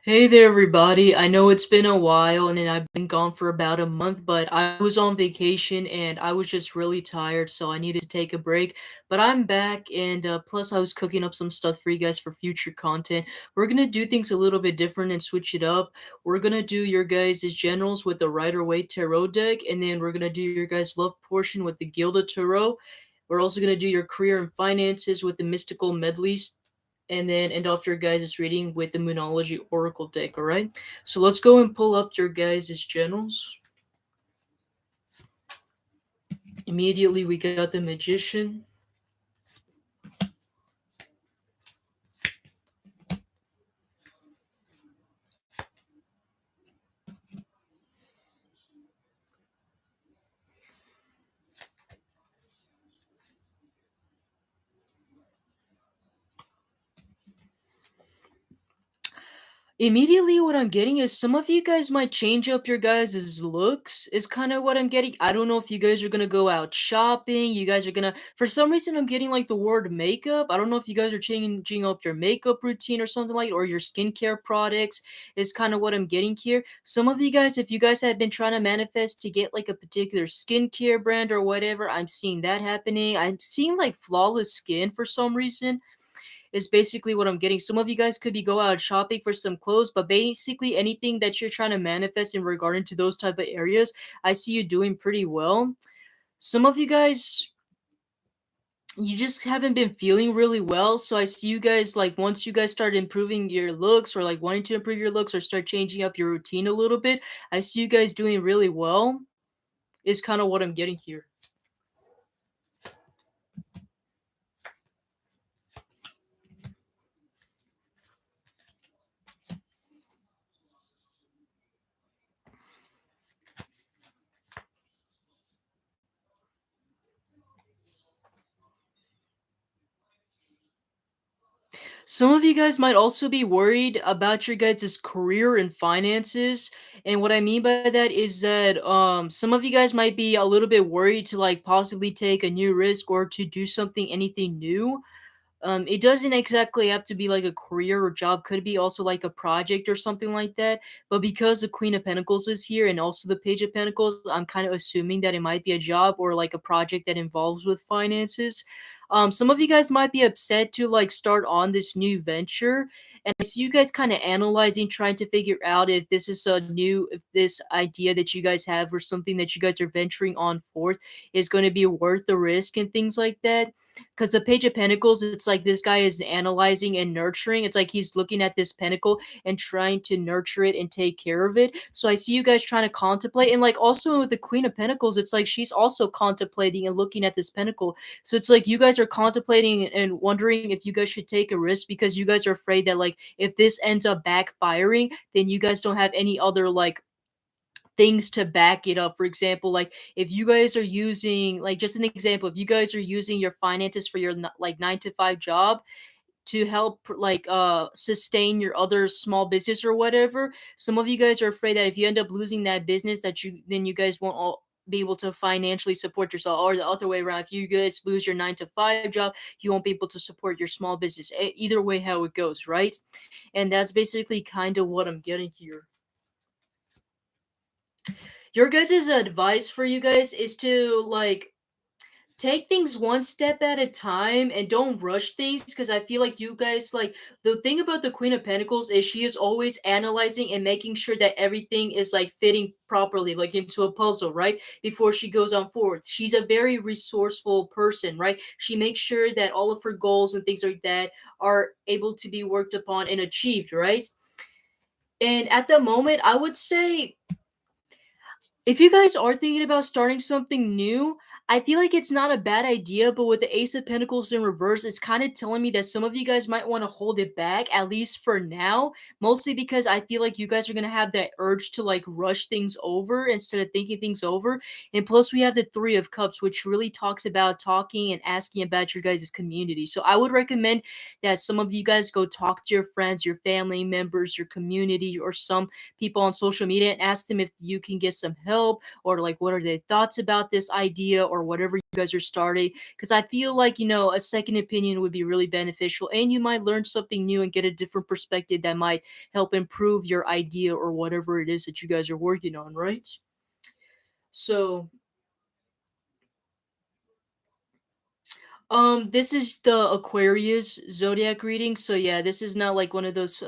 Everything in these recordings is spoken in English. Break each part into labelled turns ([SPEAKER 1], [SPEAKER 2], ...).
[SPEAKER 1] Hey there, everybody. I know it's been a while and then I've been gone for about a month, but I was on vacation and I was just really tired, so I needed to take a break. But I'm back, and plus, I was cooking up some stuff for you guys for future content. We're gonna do things a little bit different and switch it up. We're gonna do your guys' generals with the Rider Waite Tarot deck, and then we're gonna do your guys' love portion with the Gilded Tarot. We're also gonna do your career and finances with the Mystical Medleys, and then end off your guys' reading with the Moonology Oracle deck, alright? So let's go and pull up your guys' generals. Immediately, we got the Magician. Immediately, what I'm getting is some of you guys might change up your guys' looks, is kind of what I'm getting. I don't know if you guys are gonna go out shopping. You guys are gonna, for some reason, I'm getting like the word makeup. I don't know if you guys are changing up your makeup routine or something like, or your skincare products, is kind of what I'm getting here. Some of you guys, if you guys have been trying to manifest to get like a particular skincare brand or whatever, I'm seeing that happening. I'm seeing like flawless skin for some reason is basically what I'm getting. Some of you guys could be go out shopping for some clothes, but basically anything that you're trying to manifest in regarding to those type of areas, I see you doing pretty well. Some of you guys, you just haven't been feeling really well, so I see you guys like once you guys start improving your looks or like wanting to improve your looks or start changing up your routine a little bit, I see you guys doing really well. Is kind of what I'm getting here. Some of you guys might also be worried about your guys' career and finances. And what I mean by that is that some of you guys might be a little bit worried to like possibly take a new risk or to do something anything new. It doesn't exactly have to be like a career or job, could be also like a project or something like that. But because the Queen of Pentacles is here and also the Page of Pentacles, I'm kind of assuming that it might be a job or like a project that involves with finances. Some of you guys might be upset to like start on this new venture, and I see you guys kind of analyzing, trying to figure out if this is a new, if this idea that you guys have or something that you guys are venturing on forth is going to be worth the risk and things like that. Because the Page of Pentacles, it's like this guy is analyzing and nurturing. It's like he's looking at this pentacle and trying to nurture it and take care of it. So I see you guys trying to contemplate. And like also with the Queen of Pentacles, it's like she's also contemplating and looking at this pentacle. So it's like you guys are contemplating and wondering if you guys should take a risk because you guys are afraid that like if this ends up backfiring, then you guys don't have any other like things to back it up. For example, like if you guys are using, like just an example, if you guys are using your finances for your like 9 to 5 job to help like sustain your other small business or whatever, some of you guys are afraid that if you end up losing that business that you then you guys won't all be able to financially support yourself, or the other way around, if you guys lose your 9 to 5 job, you won't be able to support your small business. Either way how it goes, right? And that's basically kind of what I'm getting here. Your guys' advice for you guys is to like take things one step at a time and don't rush things, because I feel like you guys like the thing about the Queen of Pentacles is she is always analyzing and making sure that everything is like fitting properly like into a puzzle, right? Before she goes on forward, she's a very resourceful person, right? She makes sure that all of her goals and things like that are able to be worked upon and achieved, right? And at the moment, I would say if you guys are thinking about starting something new, I feel like it's not a bad idea, but with the Ace of Pentacles in reverse, it's kind of telling me that some of you guys might want to hold it back, at least for now. Mostly because I feel like you guys are going to have that urge to like rush things over instead of thinking things over. And plus, we have the Three of Cups, which really talks about talking and asking about your guys' community. So I would recommend that some of you guys go talk to your friends, your family members, your community, or some people on social media and ask them if you can get some help or like what are their thoughts about this idea or or whatever you guys are starting, because I feel like, a second opinion would be really beneficial, and you might learn something new and get a different perspective that might help improve your idea or whatever it is that you guys are working on, right? So, this is the Aquarius zodiac reading. So yeah, this is not like one of those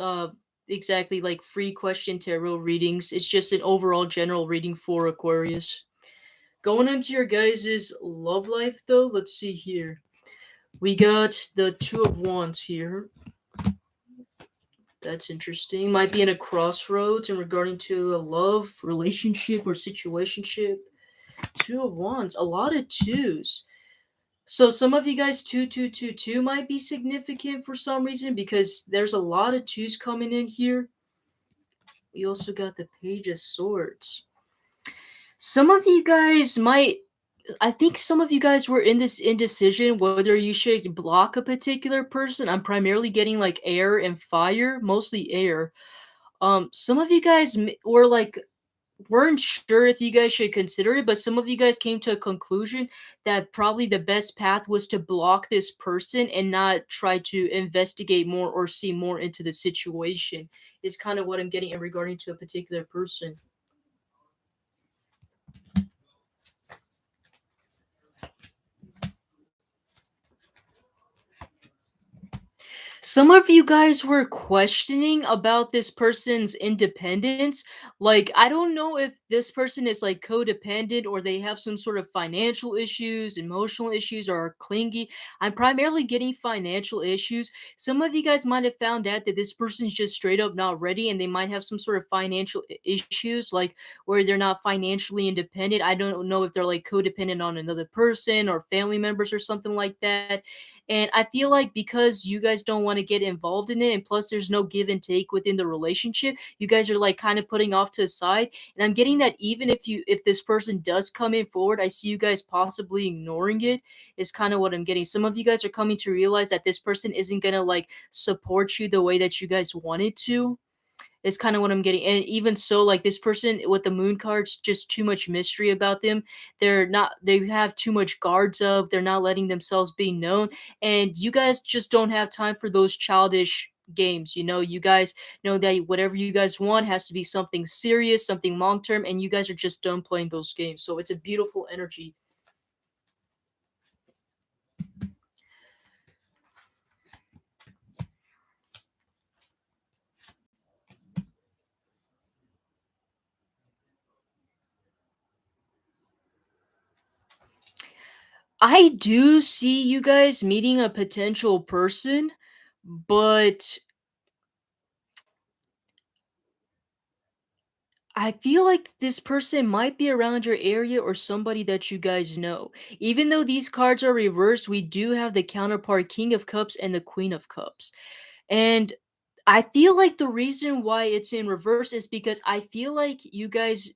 [SPEAKER 1] exactly like free question tarot readings. It's just an overall general reading for Aquarius. Going into your guys' love life though, let's see here. We got the Two of Wands here. That's interesting. Might be in a crossroads in regarding to a love, relationship, or situationship. Two of Wands, a lot of twos. So some of you guys two might be significant for some reason because there's a lot of twos coming in here. We also got the Page of Swords. Some of you guys might I think some of you guys were in this indecision whether you should block a particular person. I'm primarily getting like air and fire, mostly air. Some of you guys were like weren't sure if you guys should consider it, but some of you guys came to a conclusion that probably the best path was to block this person and not try to investigate more or see more into the situation. Is kind of what I'm getting in regarding to a particular person. Some of you guys were questioning about this person's independence. Like, I don't know if this person is like codependent or they have some sort of financial issues, emotional issues, or are clingy. I'm primarily getting financial issues. Some of you guys might have found out that this person's just straight up not ready and they might have some sort of financial issues, like where they're not financially independent. I don't know if they're like codependent on another person or family members or something like that. And I feel like because you guys don't want to get involved in it, and plus there's no give and take within the relationship, you guys are like kind of putting off to the side. And I'm getting that even if this person does come in forward, I see you guys possibly ignoring it, is kind of what I'm getting. Some of you guys are coming to realize that this person isn't gonna like support you the way that you guys wanted to. It's kind of what I'm getting. And even so, like this person with the moon cards, just too much mystery about them. They have too much guards up. They're not letting themselves be known. And you guys just don't have time for those childish games. You guys know that whatever you guys want has to be something serious, something long term, and you guys are just done playing those games. So it's a beautiful energy. I do see you guys meeting a potential person, but I feel like this person might be around your area or somebody that you guys know. Even though these cards are reversed, we do have the counterpart King of Cups and the Queen of Cups. And I feel like the reason why it's in reverse is because I feel like you guys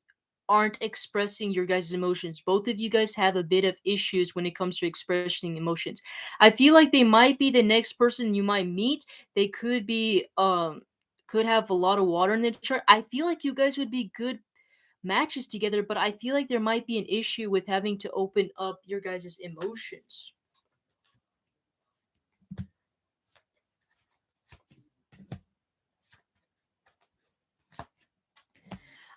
[SPEAKER 1] aren't expressing your guys' emotions. Both of you guys have a bit of issues when it comes to expressing emotions. I feel like they might be the next person you might meet. They could have a lot of water in the chart. I feel like you guys would be good matches together, but I feel like there might be an issue with having to open up your guys' emotions.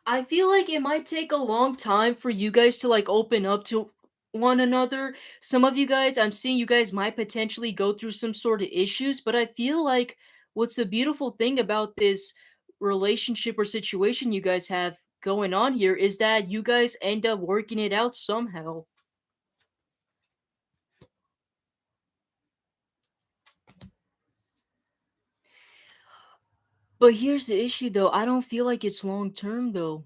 [SPEAKER 1] I feel like it might take a long time for you guys to like open up to one another. Some of you guys, I'm seeing you guys might potentially go through some sort of issues, but I feel like what's the beautiful thing about this relationship or situation you guys have going on here is that you guys end up working it out somehow. But here's the issue though, I don't feel like it's long term though.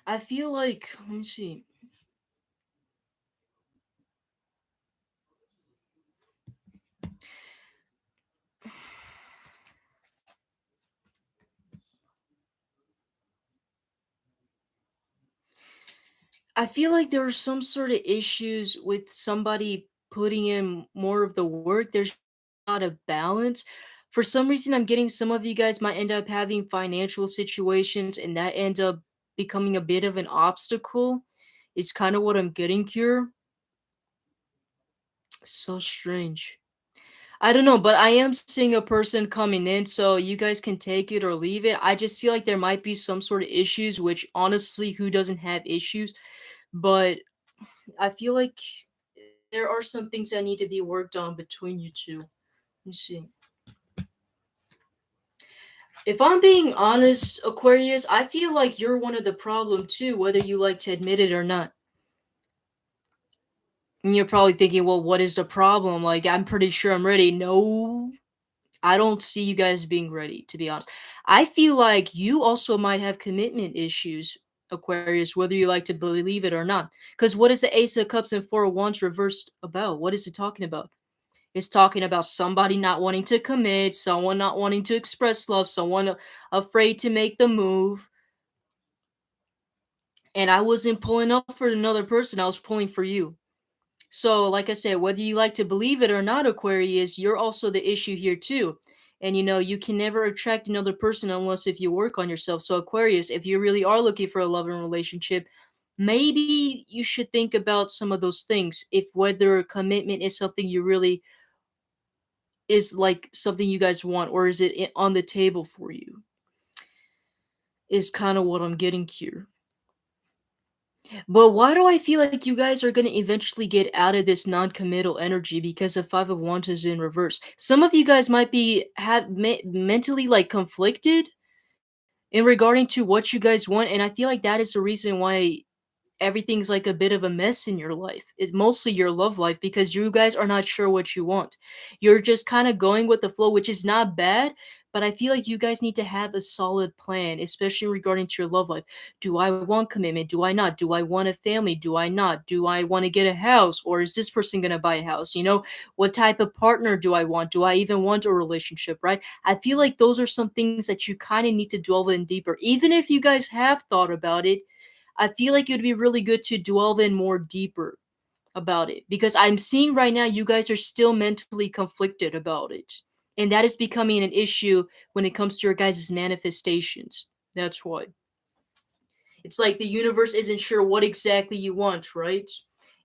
[SPEAKER 1] I feel like, let me see. I feel like there are some sort of issues with somebody putting in more of the work. There's not a balance. For some reason, I'm getting some of you guys might end up having financial situations, and that ends up becoming a bit of an obstacle. Is kind of what I'm getting here. So strange. I don't know, but I am seeing a person coming in, so you guys can take it or leave it. I just feel like there might be some sort of issues, which honestly, who doesn't have issues? But I feel like there are some things that need to be worked on between you two. Let me see. If I'm being honest, Aquarius, I feel like you're one of the problem too, whether you like to admit it or not. And you're probably thinking, well, what is the problem? Like, I'm pretty sure I'm ready. No, I don't see you guys being ready, to be honest. I feel like you also might have commitment issues, Aquarius, whether you like to believe it or not. Because what is the Ace of Cups and Four of Wands reversed about? What is it talking about? It's talking about somebody not wanting to commit, someone not wanting to express love, someone afraid to make the move. And I wasn't pulling up for another person, I was pulling for you. So, like I said, whether you like to believe it or not, Aquarius, you're also the issue here too. And you can never attract another person unless if you work on yourself. So, Aquarius, if you really are looking for a loving relationship, maybe you should think about some of those things. If whether commitment is something you really is like something you guys want, or is it on the table for you? Is kind of what I'm getting here. But why do I feel like you guys are gonna eventually get out of this non-committal energy because the Five of Wands is in reverse? Some of you guys might be mentally like conflicted in regarding to what you guys want, and I feel like that is the reason why everything's like a bit of a mess in your life. It's mostly your love life because you guys are not sure what you want. You're just kind of going with the flow, which is not bad, but I feel like you guys need to have a solid plan, especially regarding to your love life. Do I want commitment? Do I not? Do I want a family? Do I not? Do I want to get a house? Or is this person going to buy a house? What type of partner do I want? Do I even want a relationship, right? I feel like those are some things that you kind of need to delve in deeper. Even if you guys have thought about it, I feel like it would be really good to delve in more deeper about it because I'm seeing right now you guys are still mentally conflicted about it. And that is becoming an issue when it comes to your guys' manifestations. That's why. It's like the universe isn't sure what exactly you want, right?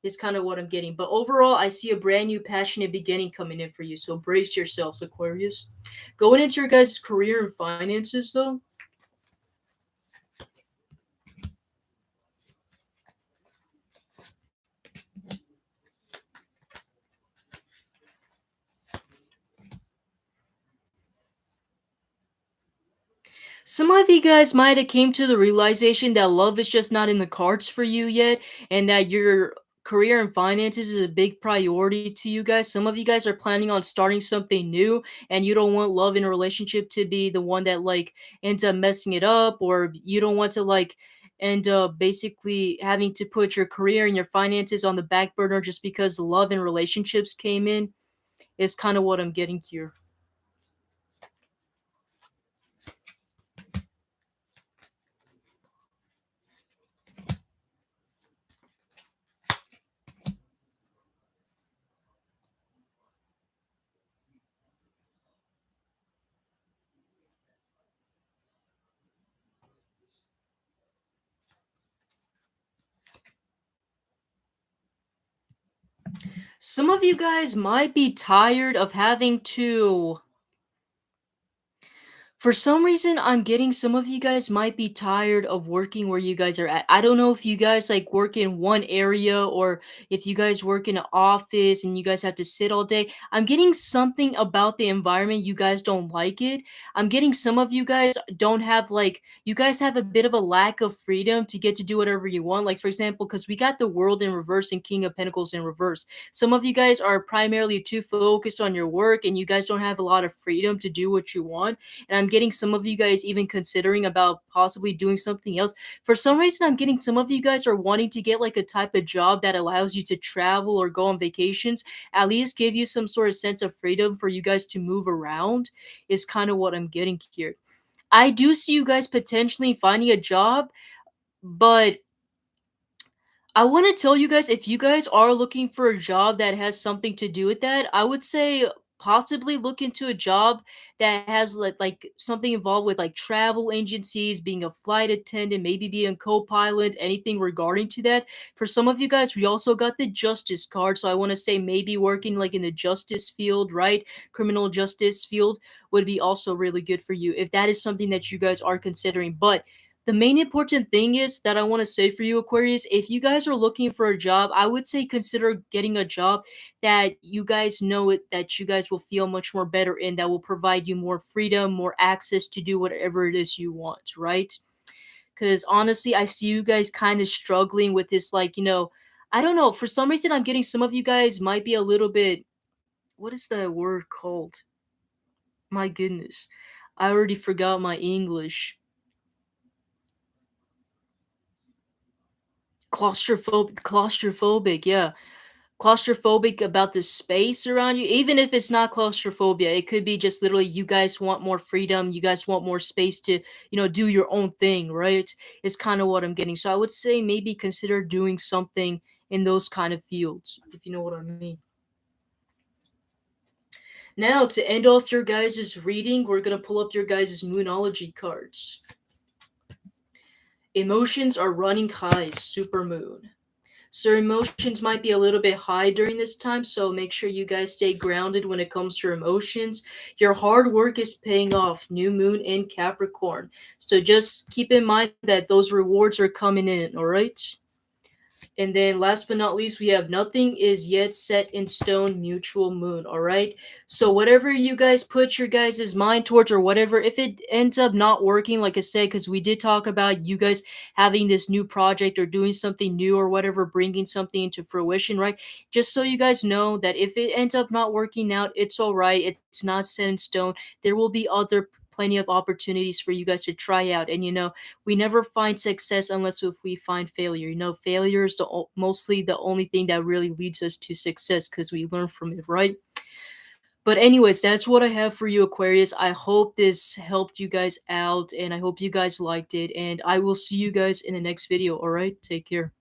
[SPEAKER 1] Is kind of what I'm getting. But overall, I see a brand new passionate beginning coming in for you. So brace yourselves, Aquarius. Going into your guys' career and finances, though, some of you guys might have came to the realization that love is just not in the cards for you yet, and that your career and finances is a big priority to you guys. Some of you guys are planning on starting something new, and you don't want love in a relationship to be the one that like ends up messing it up, or you don't want to like end up basically having to put your career and your finances on the back burner just because love and relationships came in. Is kind of what I'm getting here. Some of you guys might be tired of having to. For some reason, I'm getting some of you guys might be tired of working where you guys are at. I don't know if you guys like work in one area or if you guys work in an office and you guys have to sit all day. I'm getting something about the environment you guys don't like it. I'm getting some of you guys don't have like you guys have a bit of a lack of freedom to get to do whatever you want. Like for example, because we got the world in reverse and King of Pentacles in reverse. Some of you guys are primarily too focused on your work and you guys don't have a lot of freedom to do what you want, and I'm getting some of you guys even considering about possibly doing something else. For some reason, I'm getting some of you guys are wanting to get like a type of job that allows you to travel or go on vacations, at least give you some sort of sense of freedom for you guys to move around, is kind of what I'm getting here. I do see you guys potentially finding a job, but I want to tell you guys if you guys are looking for a job that has something to do with that, I would say possibly look into a job that has like something involved with like travel agencies, being a flight attendant, maybe being a co-pilot, anything regarding to that. For some of you guys, we also got the justice card, so I want to say maybe working like in the justice field, right? Criminal justice field would be also really good for you if that is something that you guys are considering. But the main important thing is that I want to say for you, Aquarius, if you guys are looking for a job, I would say consider getting a job that you guys know it, that you guys will feel much more better in, that will provide you more freedom, more access to do whatever it is you want, right? Because honestly, I see you guys kind of struggling with this, like, I don't know, for some reason, I'm getting some of you guys might be a little bit, what is that word called? My goodness. I already forgot my English. Claustrophobic, yeah. Claustrophobic about the space around you, even if it's not claustrophobia, it could be just literally you guys want more freedom, you guys want more space to, do your own thing, right? Is kind of what I'm getting. So I would say maybe consider doing something in those kind of fields, if you know what I mean. Now, to end off your guys' reading, we're gonna pull up your guys' moonology cards. Emotions are running high, super moon. So emotions might be a little bit high during this time, so make sure you guys stay grounded when it comes to your emotions. Your hard work is paying off, new moon in Capricorn. So just keep in mind that those rewards are coming in, all right? And then last but not least, we have nothing is yet set in stone, mutual moon. All right. So whatever you guys put your guys' mind towards, or whatever, if it ends up not working, like I said, because we did talk about you guys having this new project or doing something new or whatever, bringing something into fruition, right? Just so you guys know that if it ends up not working out, it's all right. It's not set in stone. There will be other plenty of opportunities for you guys to try out. And we never find success unless if we find failure. Failure is mostly the only thing that really leads us to success because we learn from it, right? But anyways, that's what I have for you, Aquarius. I hope this helped you guys out, and I hope you guys liked it. And I will see you guys in the next video. All right, take care.